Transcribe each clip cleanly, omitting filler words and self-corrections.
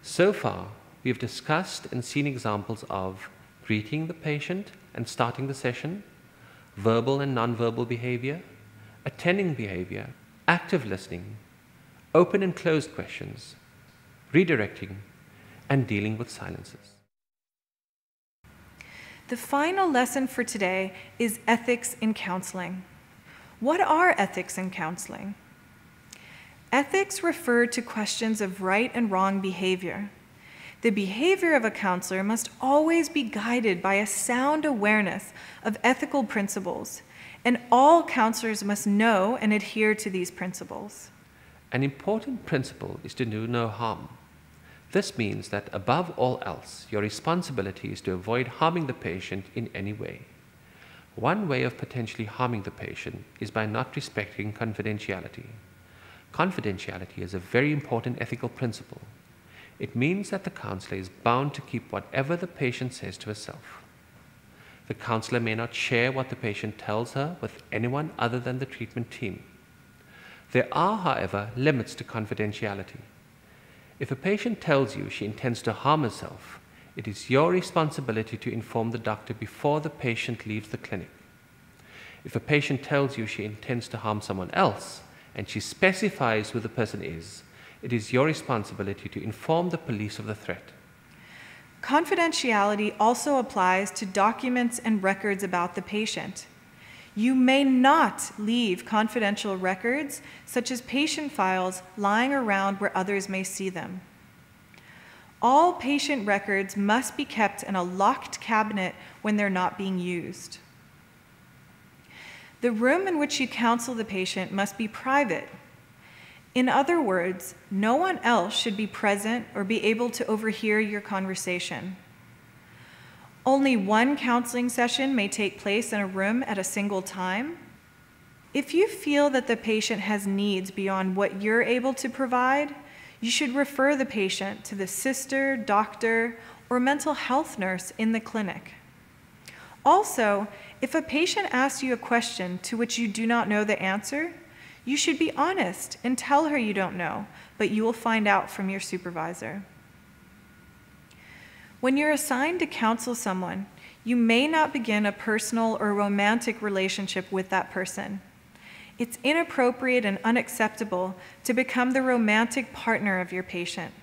So far, we have discussed and seen examples of greeting the patient and starting the session, verbal and nonverbal behavior, attending behavior, active listening, open and closed questions, redirecting, and dealing with silences. The final lesson for today is ethics in counseling. What are ethics in counseling? Ethics refer to questions of right and wrong behavior. The behavior of a counselor must always be guided by a sound awareness of ethical principles, and all counselors must know and adhere to these principles. An important principle is to do no harm. This means that above all else, your responsibility is to avoid harming the patient in any way. One way of potentially harming the patient is by not respecting confidentiality. Confidentiality is a very important ethical principle. It means that the counselor is bound to keep whatever the patient says to herself. The counselor may not share what the patient tells her with anyone other than the treatment team. There are, however, limits to confidentiality. If a patient tells you she intends to harm herself, it is your responsibility to inform the doctor before the patient leaves the clinic. If a patient tells you she intends to harm someone else, and she specifies who the person is, it is your responsibility to inform the police of the threat. Confidentiality also applies to documents and records about the patient. You may not leave confidential records, such as patient files, lying around where others may see them. All patient records must be kept in a locked cabinet when they're not being used. The room in which you counsel the patient must be private. In other words, no one else should be present or be able to overhear your conversation. Only one counseling session may take place in a room at a single time. If you feel that the patient has needs beyond what you're able to provide, you should refer the patient to the sister, doctor, or mental health nurse in the clinic. Also, if a patient asks you a question to which you do not know the answer, you should be honest and tell her you don't know, but you will find out from your supervisor. When you're assigned to counsel someone, you may not begin a personal or romantic relationship with that person. It's inappropriate and unacceptable to become the romantic partner of your patient.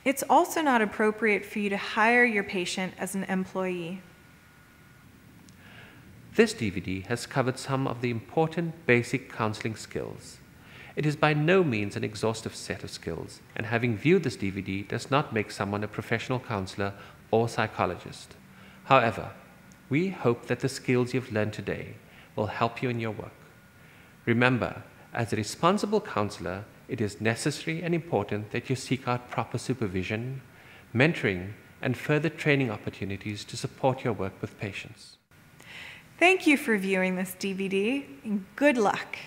It's also not appropriate for you to hire your patient as an employee. This DVD has covered some of the important basic counseling skills. It is by no means an exhaustive set of skills, and having viewed this DVD does not make someone a professional counselor or psychologist. However, we hope that the skills you've learned today will help you in your work. Remember, as a responsible counselor, it is necessary and important that you seek out proper supervision, mentoring, and further training opportunities to support your work with patients. Thank you for viewing this DVD, and good luck.